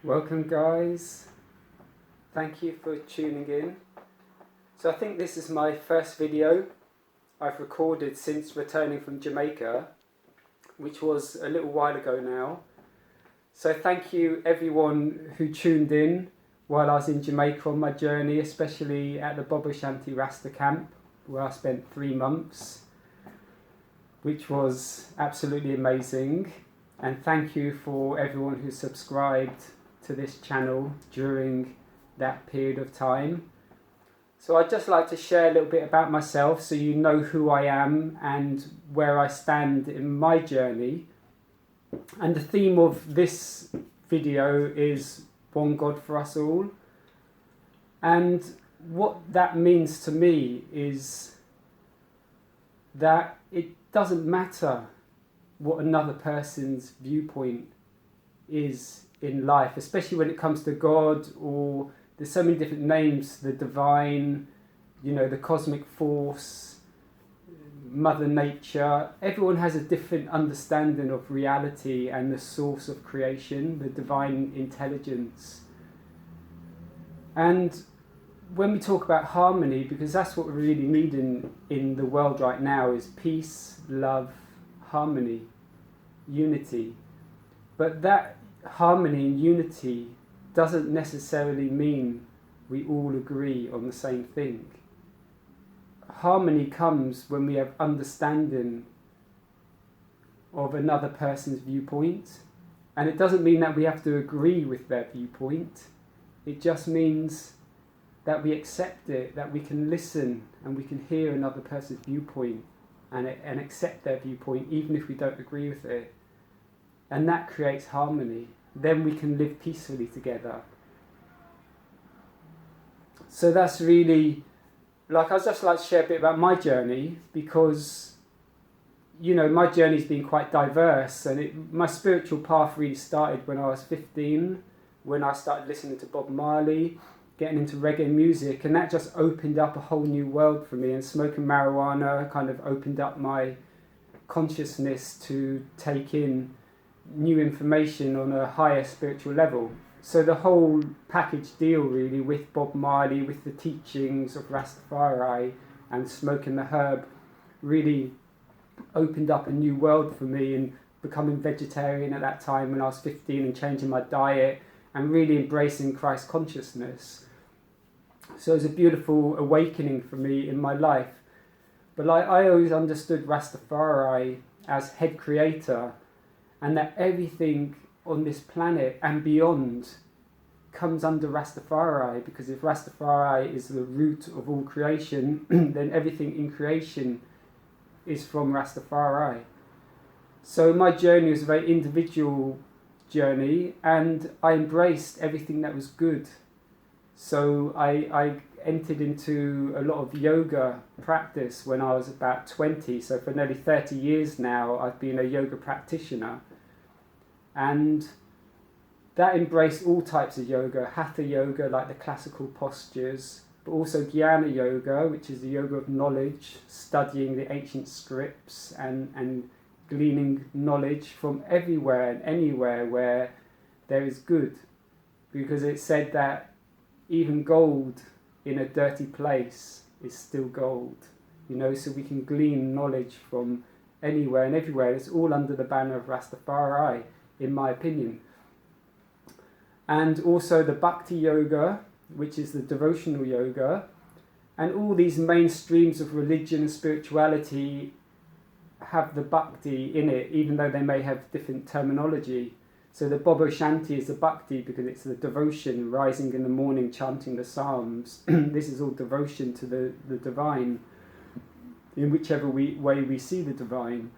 Welcome guys, thank you for tuning in. So I think this is my first video I've recorded since returning from Jamaica, which was a little while ago now. So thank you everyone who tuned in while I was in Jamaica on my journey, especially at the Bobo Shanti Rasta camp where I spent 3 months, which was absolutely amazing. And thank you for everyone who subscribed to this channel during that period of time. So I'd just like to share a little bit about myself so you know who I am and where I stand in my journey. And the theme of this video is one God for us all. And what that means to me is that it doesn't matter what another person's viewpoint is in life, especially when it comes to God, or there's so many different names, the divine, the cosmic force, Mother Nature. Everyone has a different understanding of reality and the source of creation, the divine intelligence. And when we talk about harmony, because that's what we really need in the world right now, is peace, love, harmony, unity. But that harmony and unity doesn't necessarily mean we all agree on the same thing. Harmony comes when we have understanding of another person's viewpoint, and it doesn't mean that we have to agree with their viewpoint. It just means that we accept it, that we can listen and we can hear another person's viewpoint and accept their viewpoint even if we don't agree with it. And that creates harmony. Then we can live peacefully together. So that's really, I'd just like to share a bit about my journey, because, my journey's been quite diverse, and my spiritual path really started when I was 15, when I started listening to Bob Marley, getting into reggae music, and that just opened up a whole new world for me, and smoking marijuana kind of opened up my consciousness to take in new information on a higher spiritual level. So the whole package deal really with Bob Marley, with the teachings of Rastafari and smoking the herb, really opened up a new world for me, and becoming vegetarian at that time when I was 15 and changing my diet and really embracing Christ consciousness. So it was a beautiful awakening for me in my life. But I always understood Rastafari as head creator, and that everything on this planet and beyond comes under Rastafari, because if Rastafari is the root of all creation, then everything in creation is from Rastafari. So my journey was a very individual journey, and I embraced everything that was good. So I entered into a lot of yoga practice when I was about 20. So for nearly 30 years now, I've been a yoga practitioner. And that embraced all types of yoga, hatha yoga, like the classical postures, but also jnana yoga, which is the yoga of knowledge, studying the ancient scripts and gleaning knowledge from everywhere and anywhere where there is good. Because it's said that even gold in a dirty place is still gold, so we can glean knowledge from anywhere and everywhere. It's all under the banner of Rastafari, in my opinion. And also the Bhakti Yoga, which is the devotional yoga, and all these mainstreams of religion and spirituality have the Bhakti in it, even though they may have different terminology. So the Bobo Shanti is the Bhakti because it's the devotion, rising in the morning, chanting the Psalms. This is all devotion to the divine, in whichever way we see the divine.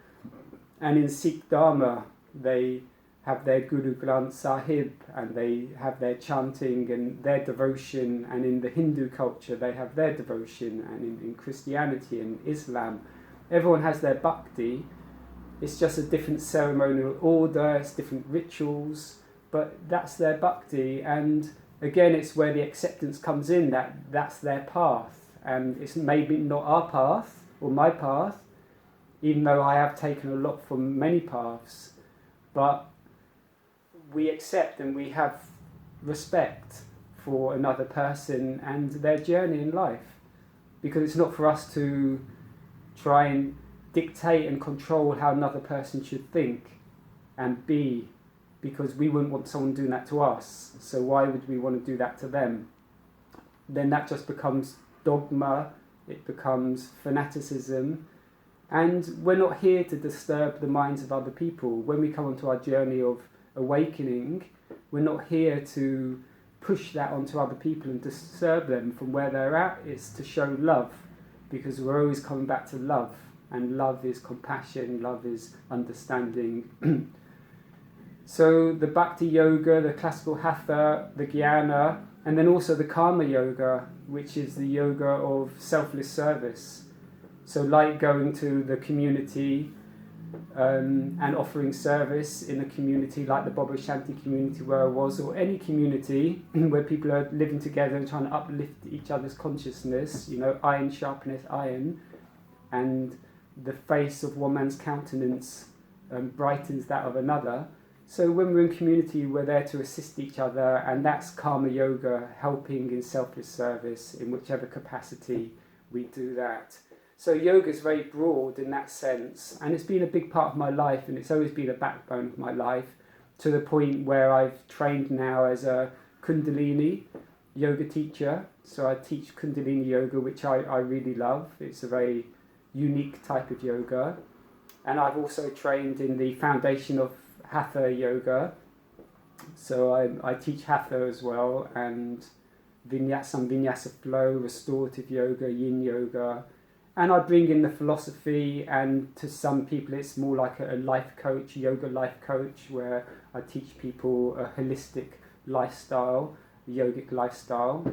And in Sikh Dharma, they have their Guru Granth Sahib, and they have their chanting and their devotion, and in the Hindu culture they have their devotion, and in Christianity and Islam, everyone has their bhakti. It's just a different ceremonial order, it's different rituals, but that's their bhakti. And again, it's where the acceptance comes in, that's their path, and it's maybe not our path or my path, even though I have taken a lot from many paths, but we accept and we have respect for another person and their journey in life, because it's not for us to try and dictate and control how another person should think and be, because we wouldn't want someone doing that to us, so why would we want to do that to them? Then that just becomes dogma, it becomes fanaticism, and we're not here to disturb the minds of other people. When we come onto our journey of awakening, we're not here to push that onto other people and disturb them from where they're at. It's to show love, because we're always coming back to love, and love is compassion, love is understanding. So the Bhakti Yoga, the classical Hatha, the Jnana, and then also the Karma Yoga, which is the yoga of selfless service. So like going to the community and offering service in a community like the Bobo Shanti community where I was, or any community where people are living together and trying to uplift each other's consciousness, iron sharpeneth iron, and the face of one man's countenance brightens that of another. So when we're in community, we're there to assist each other, and that's Karma Yoga, helping in selfless service in whichever capacity we do that. So yoga is very broad in that sense, and it's been a big part of my life, and it's always been a backbone of my life, to the point where I've trained now as a Kundalini yoga teacher. So I teach Kundalini yoga, which I really love. It's a very unique type of yoga. And I've also trained in the foundation of Hatha yoga. So I teach Hatha as well, and vinyasa flow, restorative yoga, yin yoga. And I bring in the philosophy, and to some people it's more like a life coach, yoga life coach, where I teach people a holistic lifestyle, yogic lifestyle.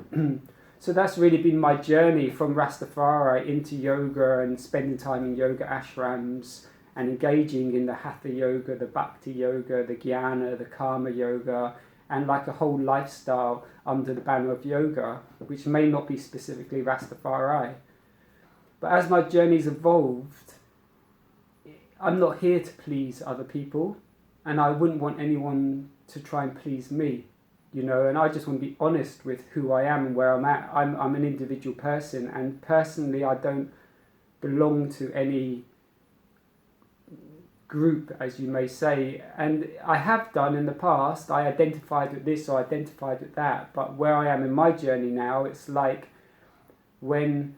So that's really been my journey from Rastafari into yoga, and spending time in yoga ashrams and engaging in the Hatha yoga, the Bhakti yoga, the Jnana, the Karma yoga, and like a whole lifestyle under the banner of yoga, which may not be specifically Rastafari. But as my journey's evolved, I'm not here to please other people, and I wouldn't want anyone to try and please me, and I just want to be honest with who I am and where I'm at. I'm an individual person, and personally I don't belong to any group, as you may say, and I have done in the past. I identified with this or identified with that, but where I am in my journey now, it's like when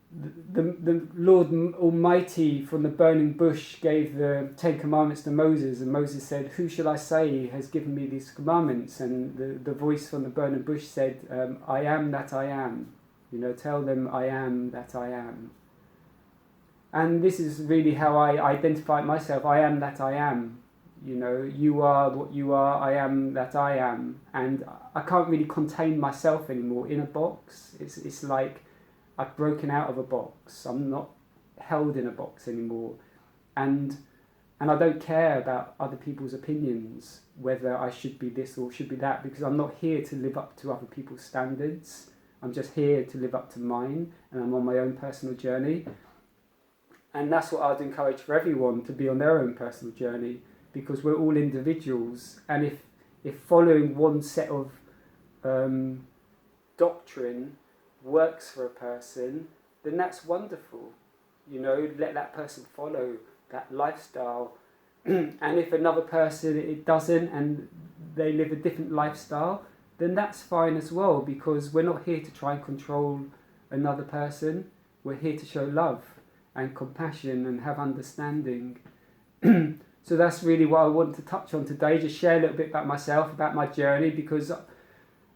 the Lord Almighty from the burning bush gave the 10 commandments to Moses, and Moses said, "Who shall I say has given me these commandments?" And the voice from the burning bush said, "I am that I am." Tell them I am that I am. And this is really how I identify myself. I am that I am. You are what you are. I am that I am. And I can't really contain myself anymore in a box. It's like I've broken out of a box. I'm not held in a box anymore. And I don't care about other people's opinions, whether I should be this or should be that, because I'm not here to live up to other people's standards. I'm just here to live up to mine, and I'm on my own personal journey. And that's what I'd encourage for everyone, to be on their own personal journey, because we're all individuals. And if following one set of doctrine works for a person, then that's wonderful. Let that person follow that lifestyle. And if another person it doesn't, and they live a different lifestyle, then that's fine as well, because we're not here to try and control another person. We're here to show love and compassion and have understanding. So that's really what I want to touch on today, just share a little bit about myself, about my journey, because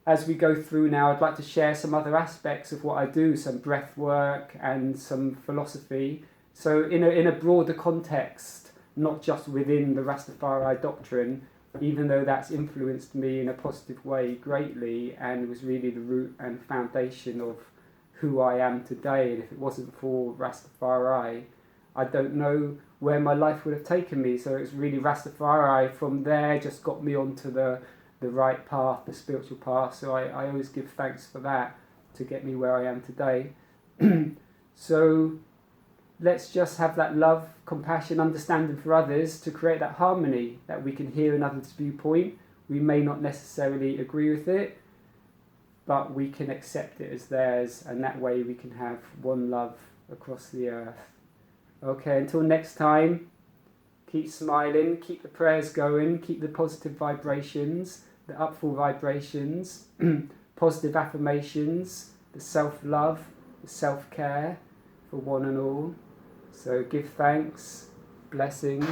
as we go through now, I'd like to share some other aspects of what I do, some breath work and some philosophy. So in a broader context, not just within the Rastafari doctrine, even though that's influenced me in a positive way greatly and was really the root and foundation of who I am today. And if it wasn't for Rastafari, I don't know where my life would have taken me. So it's really Rastafari from there just got me onto the right path, the spiritual path. So I always give thanks for that to get me where I am today. So let's just have that love, compassion, understanding for others to create that harmony, that we can hear another's viewpoint, We may not necessarily agree with it, but we can accept it as theirs, and that way we can have one love across the earth. Okay, until next time, keep smiling, keep the prayers going, keep the positive vibrations, the upful vibrations, positive affirmations, the self-love, the self-care for one and all. So give thanks, blessings.